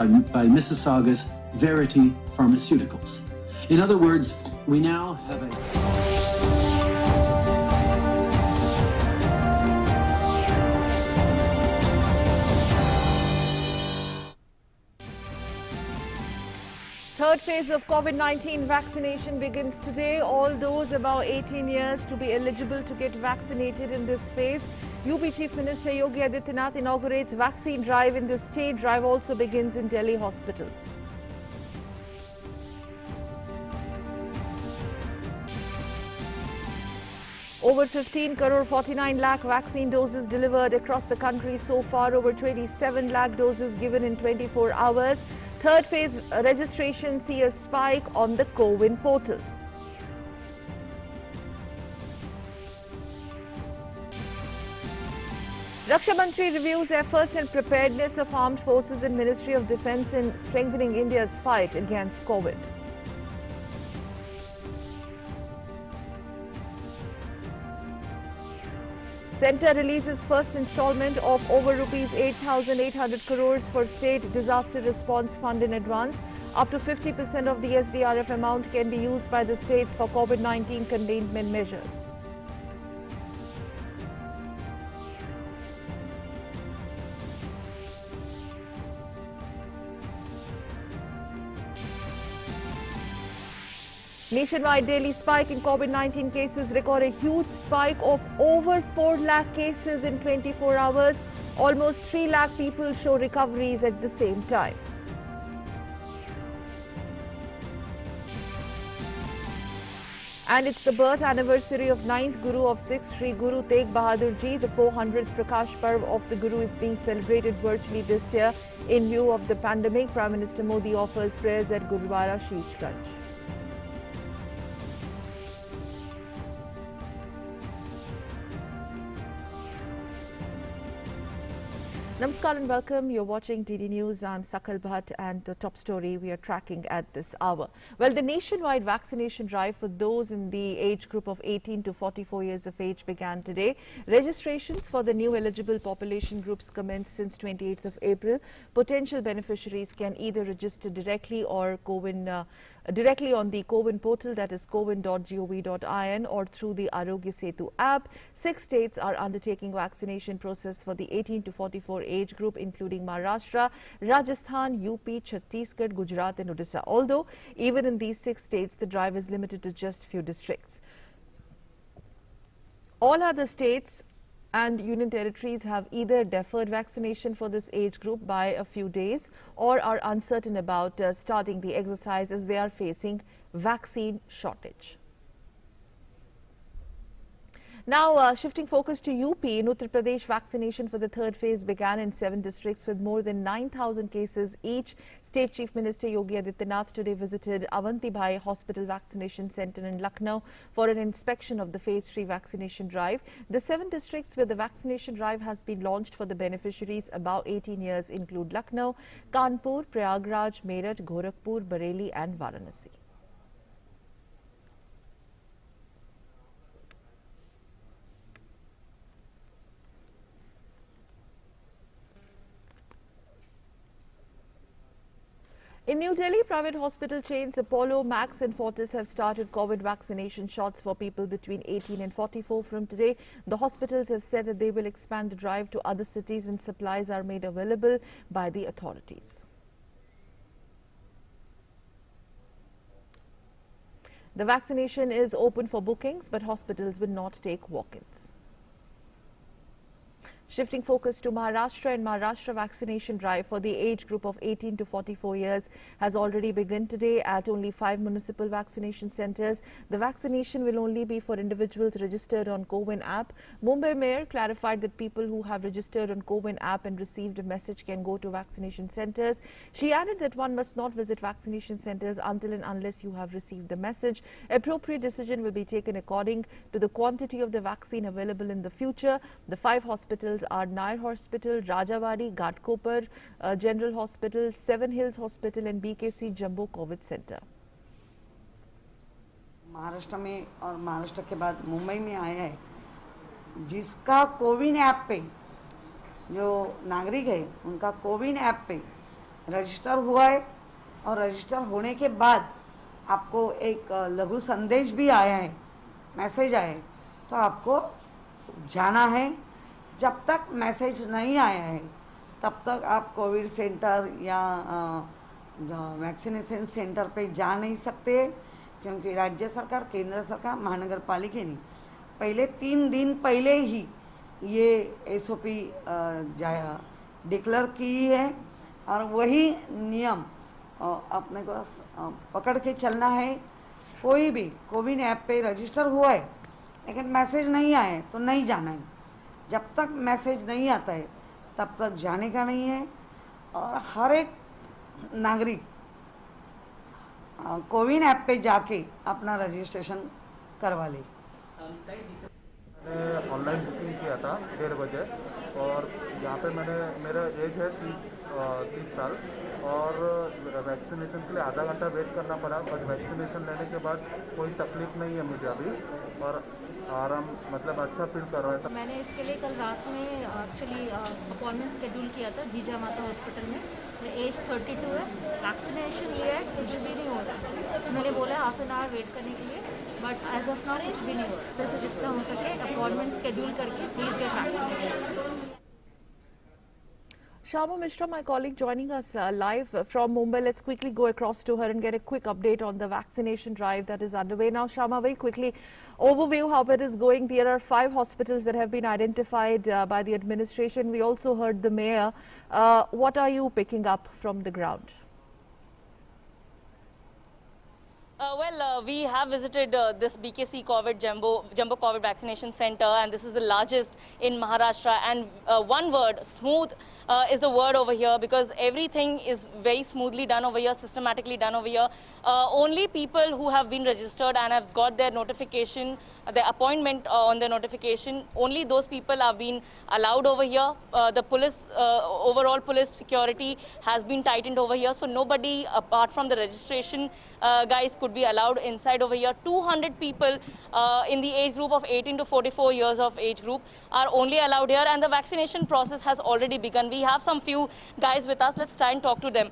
by Mississauga's Verity Pharmaceuticals. In other words, we now have a... Third phase of COVID-19 vaccination begins today. All those above 18 years to be eligible to get vaccinated in this phase. UP Chief Minister Yogi Adityanath inaugurates vaccine drive in the state. Drive also begins in Delhi hospitals. Over 15 crore 49 lakh vaccine doses delivered across the country so far. Over 27 lakh doses given in 24 hours. Third phase registration see a spike on the CoWIN portal. Raksha Mantri reviews efforts and preparedness of armed forces and Ministry of Defence in strengthening India's fight against COVID. Centre releases first instalment of over rupees 8,800 crores for State Disaster Response Fund in advance. Up to 50% of the SDRF amount can be used by the states for COVID-19 containment measures. Nationwide daily spike in COVID-19 cases record a huge spike of over 4 lakh cases in 24 hours. Almost 3 lakh people show recoveries at the same time. And it's the birth anniversary of 9th Guru of 6th Sri Guru Tegh Bahadur Ji. The 400th Prakash Parv of the Guru is being celebrated virtually this year. In view of the pandemic, Prime Minister Modi offers prayers at Gurudwara Sheeshganj. Namaskar and welcome. You're watching DD News. I'm Sakal Bhatt and the top story we are tracking at this hour. Well, the nationwide vaccination drive for those in the age group of 18 to 44 years of age began today. Registrations for the new eligible population groups commenced since 28th of April. Potential beneficiaries can either register directly or directly on the CoWIN portal, that is cowin.gov.in, or through the Arogya Setu app. 6 states are undertaking vaccination process for the 18 to 44 age group, including Maharashtra, Rajasthan, UP, Chhattisgarh, Gujarat and Odisha. Although even in these 6 states, the drive is limited to just few districts. All other states and union territories have either deferred vaccination for this age group by a few days or are uncertain about starting the exercise as they are facing vaccine shortage. Now, shifting focus to UP, in Uttar Pradesh, vaccination for the third phase began in 7 districts with more than 9,000 cases each. State Chief Minister Yogi Adityanath today visited Avanti Bhai Hospital Vaccination Centre in Lucknow for an inspection of the phase 3 vaccination drive. The 7 districts where the vaccination drive has been launched for the beneficiaries above 18 years include Lucknow, Kanpur, Prayagraj, Meerut, Gorakhpur, Bareilly and Varanasi. In New Delhi, private hospital chains Apollo, Max and Fortis have started COVID vaccination shots for people between 18 and 44 from today. The hospitals have said that they will expand the drive to other cities when supplies are made available by the authorities. The vaccination is open for bookings, but hospitals will not take walk-ins. Shifting focus to Maharashtra, and Maharashtra vaccination drive for the age group of 18 to 44 years has already begun today at only 5 municipal vaccination centres. The vaccination will only be for individuals registered on CoWIN app. Mumbai Mayor clarified that people who have registered on CoWIN app and received a message can go to vaccination centres. She added that one must not visit vaccination centres until and unless you have received the message. Appropriate decision will be taken according to the quantity of the vaccine available in the future. The 5 hospitals are Nair Hospital, Rajawadi, Ghatkopar General Hospital, Seven Hills Hospital and BKC Jumbo COVID Center. Maharashtra में और महाराष्ट्र के बाद मुंबई में आया है, जिसका CoWIN app पे जो नागरिक है उनका कोविन ऐप पे रजिस्टर हुआ है और रजिस्टर होने के बाद आपको एक लघु संदेश भी आया है, मैसेज आया है, तो आपको जाना है। जब तक मैसेज नहीं आया है तब तक आप कोविड सेंटर या वैक्सीनेशन सेंटर पे जा नहीं सकते, क्योंकि राज्य सरकार, केंद्र सरकार, महानगर पालिका ने पहले 3 दिन पहले ही ये SOP डिक्लेयर की है और वही नियम अपने को पकड़ के चलना है। कोई भी कोविन ऐप पे रजिस्टर हुआ है लेकिन मैसेज नहीं आया है तो नहीं जाना है। जब तक मैसेज नहीं आता है तब तक जाने का नहीं है। और हर एक नागरिक कोविन ऐप पे जाके अपना रजिस्ट्रेशन करवा ले। मैंने ऑनलाइन बुकिंग किया था 1:30 बजे और यहाँ पे मेरा एज है 30 साल और वैक्सीनेशन के लिए आधा घंटा वेट करना पड़ा, बट वैक्सीनेशन लेने के बाद कोई तकलीफ नहीं है मुझे अभी और आराम मतलब अच्छा फील कर रहा है। मैंने इसके लिए कल रात में एक्चुअली अपॉइंटमेंट शेड्यूल किया था जीजा माता हॉस्पिटल में। मेरा एज 32 है, वैक्सीनेशन लिया है, कुछ भी नहीं हो रहा है। तो मैंने बोला हाफ एन आवर वेट करने के लिए, बट एज ऑफ नाउ कुछ भी नहीं हो रहा है। जैसे जितना हो सके अपॉइंटमेंट शेड्यूल करके please get vaccinated. Shama Mishra, my colleague, joining us live from Mumbai. Let's quickly go across to her and get a quick update on the vaccination drive that is underway. Now, Shama, very quickly, overview how it is going. There are 5 hospitals that have been identified by the administration. We also heard the mayor. What are you picking up from the ground? We have visited this BKC COVID Jumbo COVID Vaccination Center, and this is the largest in Maharashtra. And one word, smooth, is the word over here, because everything is very smoothly done over here, systematically done over here. Only people who have been registered and have got their notification, their appointment on their notification, only those people have been allowed over here. The police, overall police security has been tightened over here, so nobody apart from the registration guys could be allowed inside over here. 200 people in the age group of 18 to 44 years of age group are only allowed here, and the vaccination process has already begun. We have some few guys with us. Let's try and talk to them.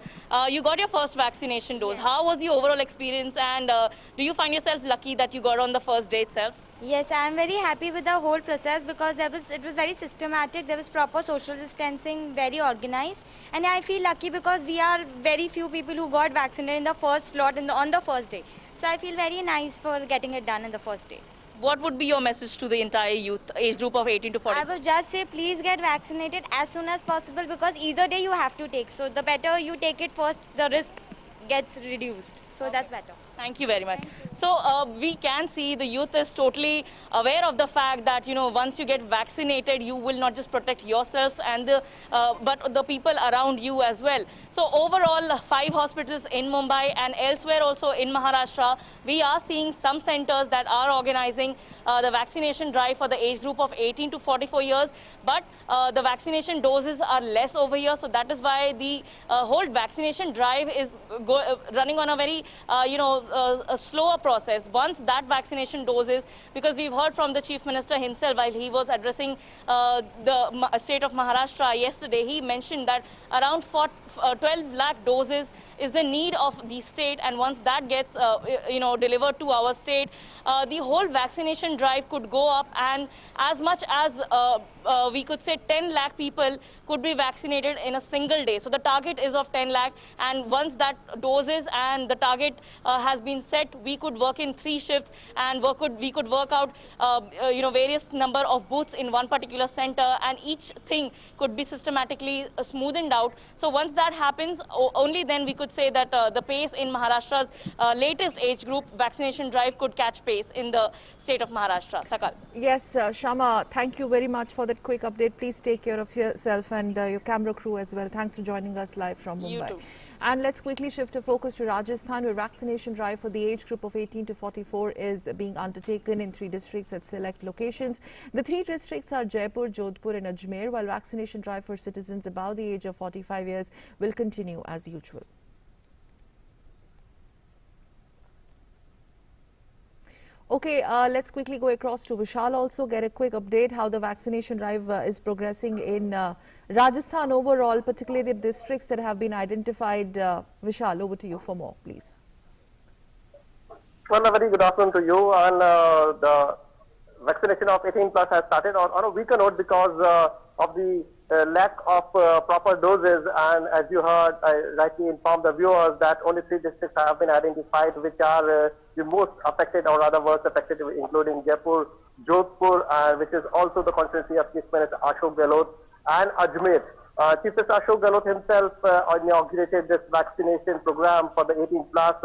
You got your first vaccination dose. Yes. How was the overall experience, and do you find yourself lucky that you got on the first day itself? Yes, I am very happy with the whole process, because it was very systematic. There was proper social distancing, very organized, and I feel lucky because we are very few people who got vaccinated in the first slot on the first day. So I feel very nice for getting it done in the first day. What would be your message to the entire youth age group of 18 to 40? I would just say please get vaccinated as soon as possible, because either day you have to take. So the better you take it first, the risk gets reduced. So okay, that's better. Thank you very much. So we can see the youth is totally aware of the fact that, you know, once you get vaccinated, you will not just protect yourselves and but the people around you as well. So overall, 5 hospitals in Mumbai and elsewhere also in Maharashtra, we are seeing some centers that are organizing the vaccination drive for the age group of 18 to 44 years. But the vaccination doses are less over here, so that is why the whole vaccination drive is running on a very, a slower process. Once that vaccination doses, because we've heard from the Chief Minister himself while he was addressing the state of Maharashtra yesterday, he mentioned that around 12 lakh doses is the need of the state, and once that gets delivered to our state, the whole vaccination drive could go up, and as much as we could say 10 lakh people could be vaccinated in a single day. So the target is of 10 lakh, and once that doses and the target has been set, we could work in 3 shifts, and we could work out various number of booths in one particular center, and each thing could be systematically smoothened out. So once that happens, only then we could say that the pace in Maharashtra's latest age group vaccination drive could catch pace in the state of Maharashtra. Sakal. Yes, Shama, thank you very much for that quick update. Please take care of yourself and your camera crew as well. Thanks for joining us live from Mumbai. You too. And let's quickly shift our focus to Rajasthan, where vaccination drive for the age group of 18 to 44 is being undertaken in 3 districts at select locations. The 3 districts are Jaipur, Jodhpur and Ajmer, while vaccination drive for citizens above the age of 45 years will continue as usual. Okay, let's quickly go across to Vishal also, get a quick update how the vaccination drive is progressing in Rajasthan overall, particularly the districts that have been identified. Vishal, over to you for more, please. Well, a very good afternoon to you. And the vaccination of 18 plus has started on a weaker note because of the lack of proper doses. And as you heard, I rightly informed the viewers that only 3 districts have been identified which are the most affected or rather worst affected, including Jaipur, Jodhpur, which is also the constituency of Chief Minister Ashok Gehlot, and Ajmer. Chief Minister Ashok Gehlot himself inaugurated this vaccination program for the 18 plus.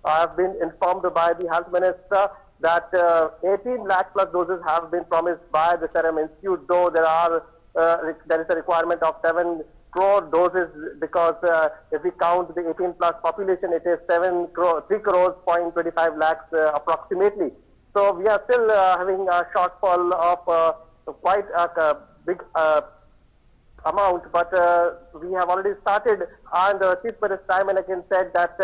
I have been informed by the Health Minister that 18 lakh plus doses have been promised by the Serum Institute, though there is a requirement of 7 crore doses because if we count the 18 plus population, it is 3 crores point 25 lakhs approximately. So we are still having a shortfall of quite a big amount, but we have already started, and Chief Minister time and again said that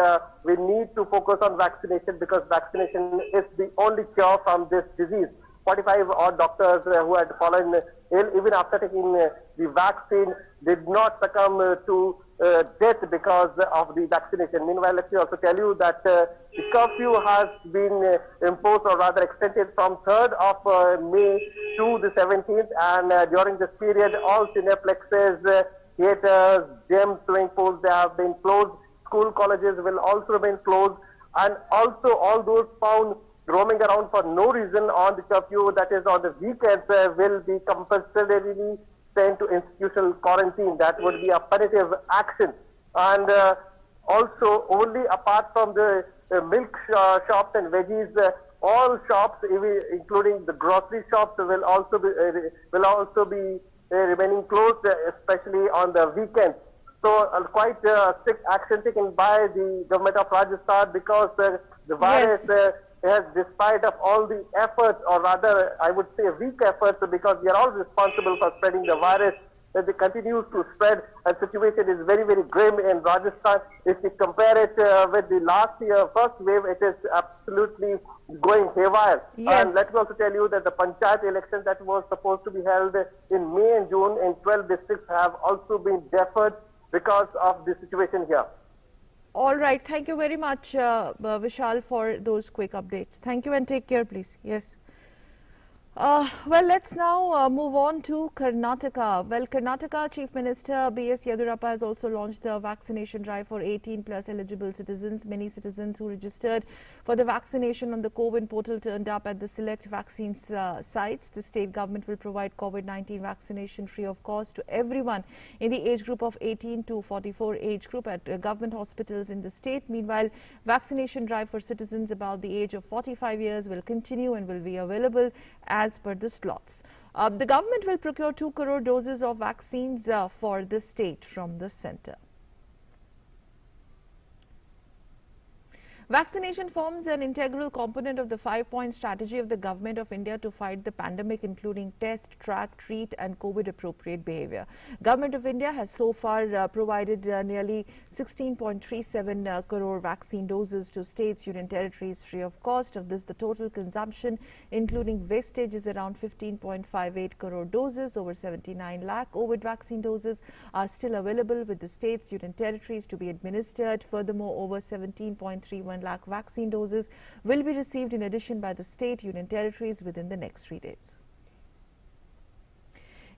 we need to focus on vaccination because vaccination is the only cure from this disease. 45 odd doctors who had fallen ill even after taking the vaccine did not succumb to death because of the vaccination. Meanwhile, let me also tell you that the curfew has been imposed or rather extended from 3rd of May to the 17th, and during this period all cineplexes, theatres, gyms, swimming pools, they have been closed. School colleges will also remain closed, and also all those found roaming around for no reason on the curfew, that is on the weekends, will be compulsorily sent to institutional quarantine. That would be a punitive action. And also, only apart from the milk shops and veggies, all shops, including the grocery shops, will also be remaining closed, especially on the weekends. So, quite strict action taken by the government of Rajasthan because the virus. Yes, despite of all the efforts, or rather I would say weak efforts, because we are all responsible for spreading the virus, that it continues to spread, and situation is very, very grim in Rajasthan. If we compare it with the last year first wave, it is absolutely going haywire. Yes. And let me also tell you that the Panchayat elections that was supposed to be held in May and June in 12 districts have also been deferred because of the situation here. All right. Thank you very much, Vishal, for those quick updates. Thank you and take care, please. Yes. Well, let's now move on to Karnataka. Well, Karnataka Chief Minister B.S. Yediyurappa has also launched the vaccination drive for 18 plus eligible citizens. Many citizens who registered for the vaccination on the COVID portal turned up at the select vaccine sites. The state government will provide COVID-19 vaccination free of cost to everyone in the age group of 18 to 44 age group at government hospitals in the state. Meanwhile, vaccination drive for citizens about the age of 45 years will continue and will be available as per the slots. The government will procure 2 crore doses of vaccines for the state from the centre. Vaccination forms an integral component of the 5-point strategy of the Government of India to fight the pandemic, including test, track, treat and COVID-appropriate behaviour. Government of India has so far provided nearly 16.37 crore vaccine doses to states, union territories free of cost. Of this, the total consumption, including wastage, is around 15.58 crore doses. Over 79 lakh COVID vaccine doses are still available with the states, union territories to be administered. Furthermore, over 17.31 lakh vaccine doses will be received in addition by the state, union territories within the next 3 days.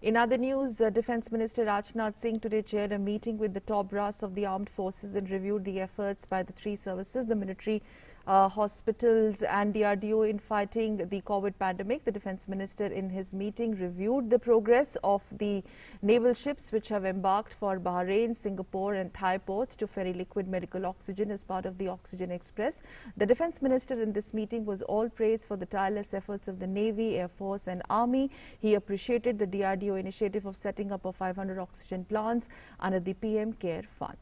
In other news, Defence Minister Rajnath Singh today chaired a meeting with the top brass of the armed forces and reviewed the efforts by the 3 services, the military, hospitals and DRDO in fighting the COVID pandemic. The Defence Minister in his meeting reviewed the progress of the naval ships which have embarked for Bahrain, Singapore and Thai ports to ferry liquid medical oxygen as part of the Oxygen Express. The Defence Minister in this meeting was all praise for the tireless efforts of the Navy, Air Force and Army. He appreciated the DRDO initiative of setting up of 500 oxygen plants under the PM Care Fund.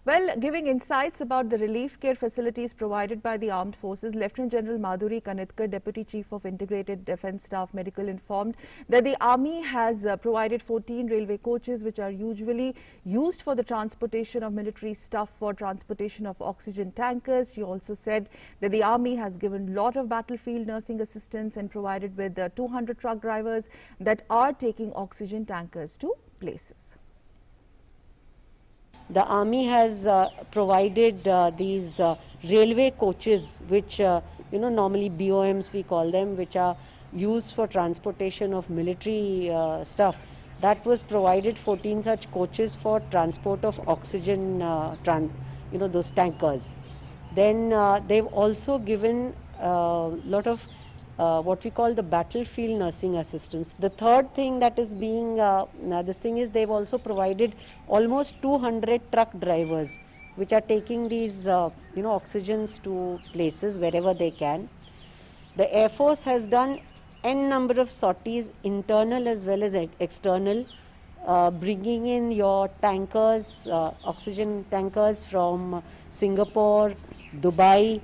Well, Well, giving insights about the relief care facilities provided by the armed forces, Lieutenant General Madhuri Kanitkar, Deputy Chief of Integrated Defence Staff Medical, informed that the Army has provided 14 railway coaches which are usually used for the transportation of military stuff for transportation of oxygen tankers. She also said that the Army has given a lot of battlefield nursing assistance and provided with 200 truck drivers that are taking oxygen tankers to places. The Army has provided these railway coaches, which normally BOMs we call them, which are used for transportation of military stuff. That was provided 14 such coaches for transport of oxygen, those tankers. Then they've also given a lot of what we call the battlefield nursing assistance. The third thing that is being, they've also provided almost 200 truck drivers which are taking these, oxygens to places wherever they can. The Air Force has done n number of sorties, internal as well as external, bringing in your tankers, oxygen tankers from Singapore, Dubai.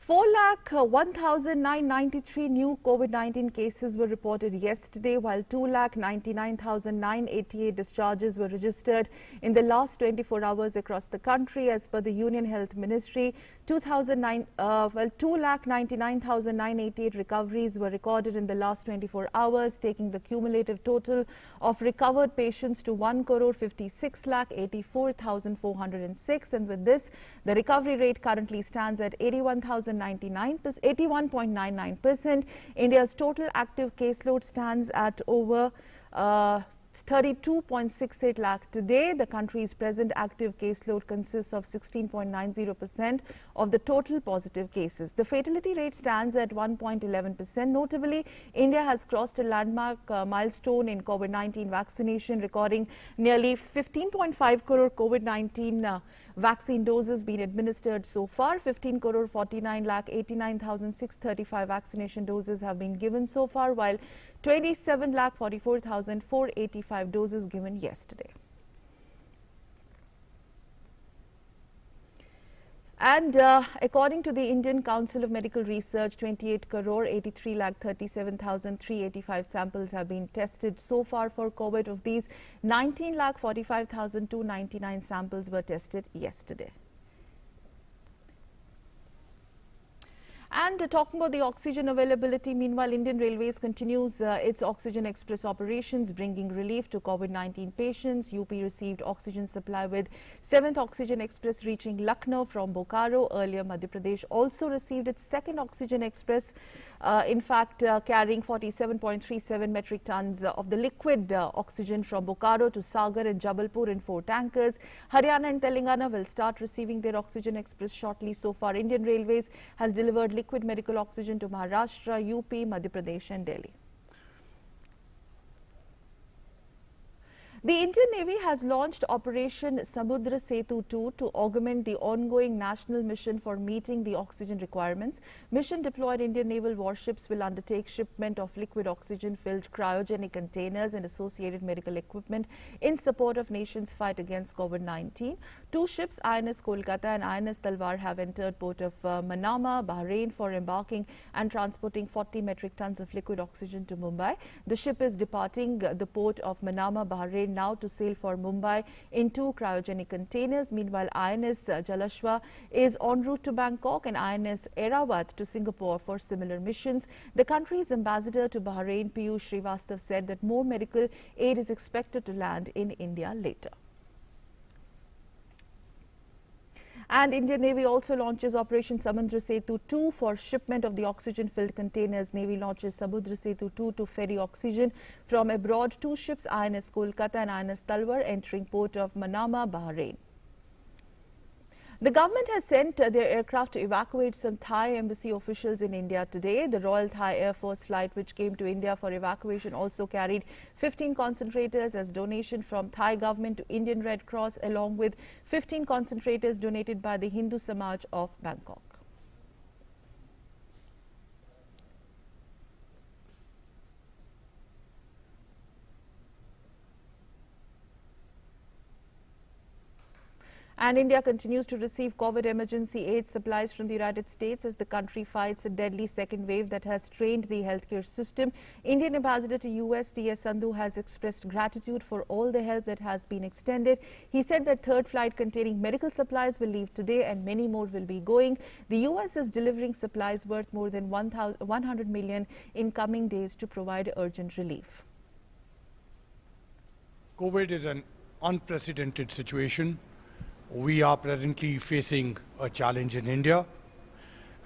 4,01,993 new COVID-19 cases were reported yesterday, while 2,99,988 discharges were registered in the last 24 hours across the country. As per the Union Health Ministry, 2,99,988 recoveries were recorded in the last 24 hours, taking the cumulative total of recovered patients to 1,56,84,406. And with this, the recovery rate currently stands at 81.99%. India's total active caseload stands at over 32.68 lakh today. The country's present active caseload consists of 16.90% of the total positive cases. The fatality rate stands at 1.11%. Notably, India has crossed a landmark milestone in COVID-19 vaccination, recording nearly 15.5 crore COVID-19 vaccine doses being administered so far. 15 crore 49 lakh 89,635 vaccination doses have been given so far, while 27 lakh 44,485 doses given yesterday. And according to the Indian Council of Medical Research, 28 crore 83 lakh 37,385 samples have been tested so far for COVID. Of these, 19 lakh 45,299 samples were tested yesterday. And talking about the oxygen availability, meanwhile, Indian Railways continues its oxygen express operations, bringing relief to COVID-19 patients. UP received oxygen supply with 7th Oxygen Express reaching Lucknow from Bokaro. Earlier, Madhya Pradesh also received its 2nd Oxygen Express, carrying 47.37 metric tons of the liquid oxygen from Bokaro to Sagar and Jabalpur in 4 tankers. Haryana and Telangana will start receiving their Oxygen Express shortly. So far, Indian Railways has delivered liquid medical oxygen to Maharashtra, UP, Madhya Pradesh and Delhi. The Indian Navy has launched Operation Samudra Setu 2 to augment the ongoing national mission for meeting the oxygen requirements. Mission deployed Indian naval warships will undertake shipment of liquid oxygen-filled cryogenic containers and associated medical equipment in support of nation's fight against COVID-19. 2 ships, INS Kolkata and INS Talwar, have entered port of Manama, Bahrain for embarking and transporting 40 metric tons of liquid oxygen to Mumbai. The ship is departing the port of Manama, Bahrain now to sail for Mumbai in 2 cryogenic containers. Meanwhile, INS Jalashwa is en route to Bangkok and INS Airawat to Singapore for similar missions. The country's ambassador to Bahrain, Piyush Srivastav, said that more medical aid is expected to land in India later. And Indian Navy also launches Operation Samudra Setu 2 for shipment of the oxygen-filled containers. Navy launches Samudra Setu 2 to ferry oxygen from abroad. 2 ships, INS Kolkata and INS Talwar, entering port of Manama, Bahrain. The government has sent their aircraft to evacuate some Thai embassy officials in India today. The Royal Thai Air Force flight, which came to India for evacuation, also carried 15 concentrators as donation from Thai government to Indian Red Cross, along with 15 concentrators donated by the Hindu Samaj of Bangkok. And India continues to receive COVID emergency aid supplies from the United States as the country fights a deadly second wave that has strained the healthcare system. Indian ambassador to US, T.S. Sandhu, has expressed gratitude for all the help that has been extended. He said that third flight containing medical supplies will leave today and many more will be going. The US is delivering supplies worth more than 100 million in coming days to provide urgent relief. COVID is an unprecedented situation. We are presently facing a challenge in India,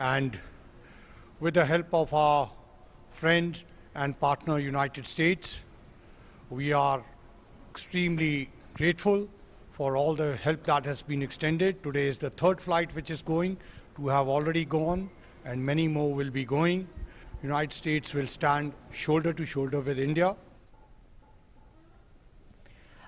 and with the help of our friend and partner United States, we are extremely grateful for all the help that has been extended. Today is the third flight which is going, to have already gone, and many more will be going. United States will stand shoulder to shoulder with India.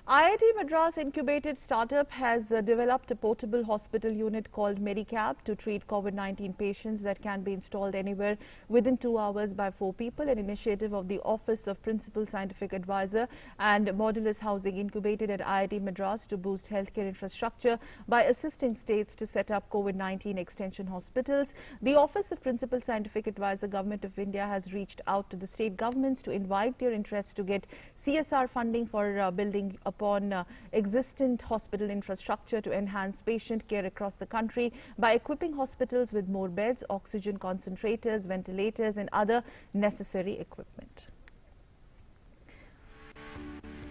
IIT Madras incubated startup has developed a portable hospital unit called Medicab to treat COVID-19 patients that can be installed anywhere within 2 hours by 4 people, an initiative of the Office of Principal Scientific Advisor and Modulus Housing incubated at IIT Madras to boost healthcare infrastructure by assisting states to set up COVID-19 extension hospitals. The Office of Principal Scientific Advisor, Government of India, has reached out to the state governments to invite their interest to get CSR funding for building upon existing hospital infrastructure to enhance patient care across the country by equipping hospitals with more beds, oxygen concentrators, ventilators and other necessary equipment.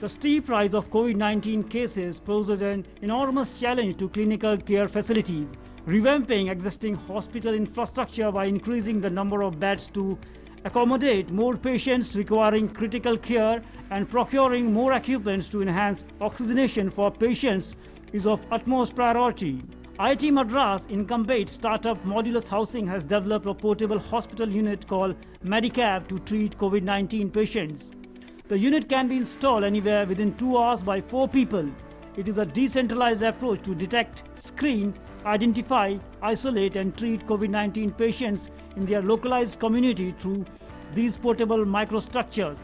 The steep rise of COVID-19 cases poses an enormous challenge to clinical care facilities. Revamping existing hospital infrastructure by increasing the number of beds to accommodate more patients requiring critical care and procuring more equipment to enhance oxygenation for patients is of utmost priority. IIT Madras incumbent startup Modulus Housing has developed a portable hospital unit called Medicab to treat COVID-19 patients. The unit can be installed anywhere within 2 hours by 4 people. It is a decentralized approach to detect, screen, identify, isolate and treat COVID-19 patients in their localized community through these portable microstructures.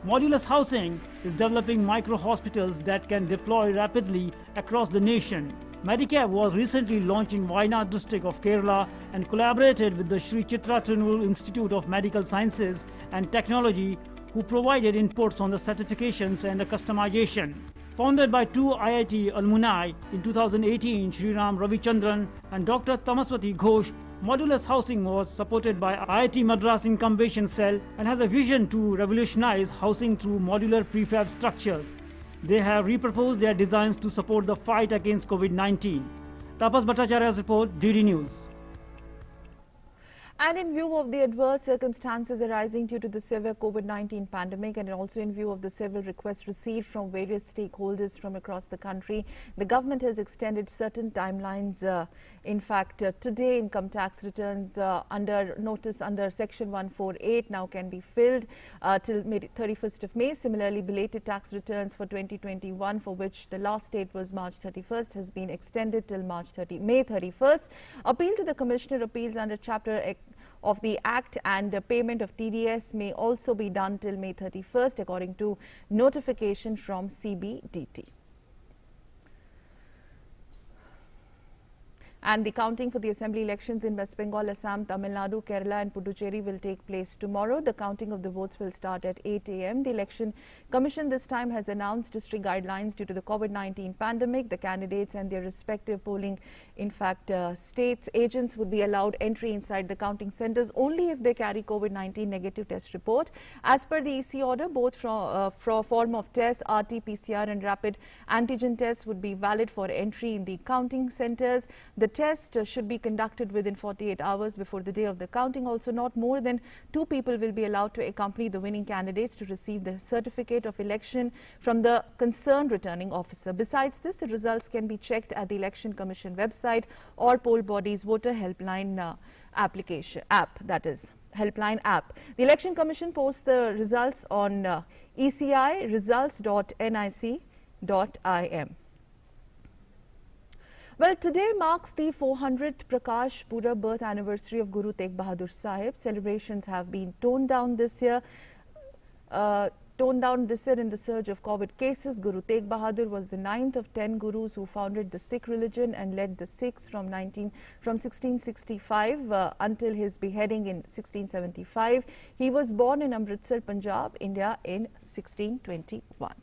Modulus Housing is developing micro-hospitals that can deploy rapidly across the nation. Medicab was recently launched in Wayanad district of Kerala and collaborated with the Sri Chitra Trunul Institute of Medical Sciences and Technology, who provided inputs on the certifications and the customization. Founded by 2 IIT alumni in 2018, Sriram Ravichandran and Dr. Tamaswati Ghosh, Modulus Housing was supported by IIT Madras Incubation Cell and has a vision to revolutionize housing through modular prefab structures. They have reproposed their designs to support the fight against COVID-19. Tapas Bhattacharya's report, DD News. And in view of the adverse circumstances arising due to the severe COVID-19 pandemic and also in view of the several requests received from various stakeholders from across the country, the government has extended certain timelines. In fact, today income tax returns under notice under Section 148 now can be filled till 31st of May. Similarly, belated tax returns for 2021, for which the last date was March 31st, has been extended till May 31st. Appeal to the Commissioner Appeals under Chapter of the Act and payment of TDS may also be done till May 31st according to notification from CBDT. And the counting for the assembly elections in West Bengal, Assam, Tamil Nadu, Kerala and Puducherry will take place tomorrow. The counting of the votes will start at 8 a.m. The Election Commission this time has announced strict guidelines due to the COVID-19 pandemic. The candidates and their respective polling, states agents would be allowed entry inside the counting centers only if they carry COVID-19 negative test report. As per the EC order, both from form of test, RT-PCR and rapid antigen tests would be valid for entry in the counting centers. The test should be conducted within 48 hours before the day of the counting. Also, not more than 2 people will be allowed to accompany the winning candidates to receive the certificate of election from the concerned returning officer. Besides this, the results can be checked at the Election Commission website or poll body's voter helpline helpline app. The Election Commission posts the results on eciresults.nic.im. Well, today marks the 400th Prakash Pura birth anniversary of Guru Tegh Bahadur Sahib. Celebrations have been toned down this year toned down this year in the surge of COVID cases. Guru Tegh Bahadur was the 9th of 10 gurus who founded the Sikh religion and led the Sikhs from 1665 until his beheading in 1675. He was born in Amritsar, Punjab, India in 1621.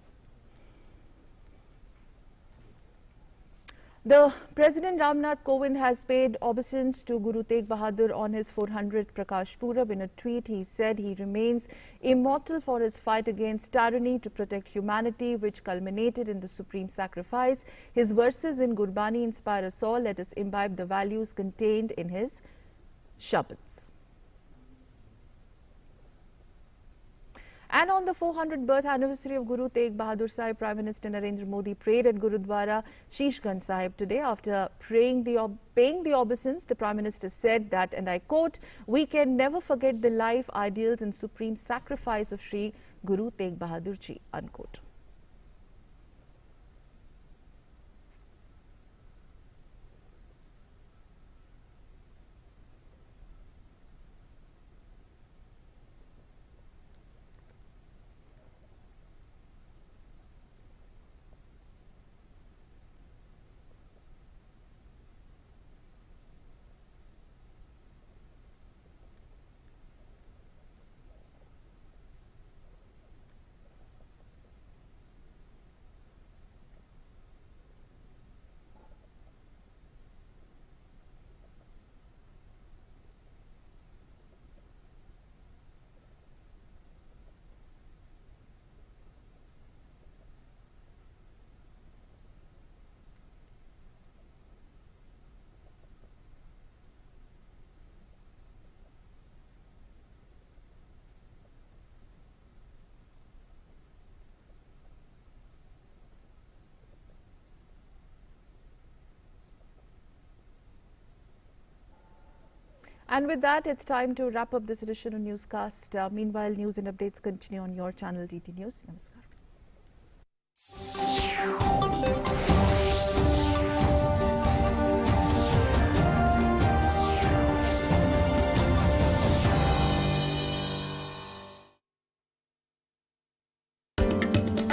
The President Rajnath Singh has paid obeisance to Guru Tegh Bahadur on his 400th Prakash Purab. In a tweet, he said he remains immortal for his fight against tyranny to protect humanity, which culminated in the supreme sacrifice. His verses in Gurbani inspire us all. Let us imbibe the values contained in his Shabads. And on the 400th birth anniversary of Guru Tegh Bahadur Sahib, Prime Minister Narendra Modi prayed at Gurudwara Shishganj Sahib today. After paying the obeisance, the Prime Minister said that, and I quote, "We can never forget the life, ideals and supreme sacrifice of Shri Guru Tegh Bahadur Ji," unquote. And with that, it's time to wrap up this edition of Newscast. Meanwhile, news and updates continue on your channel, DT News. Namaskar.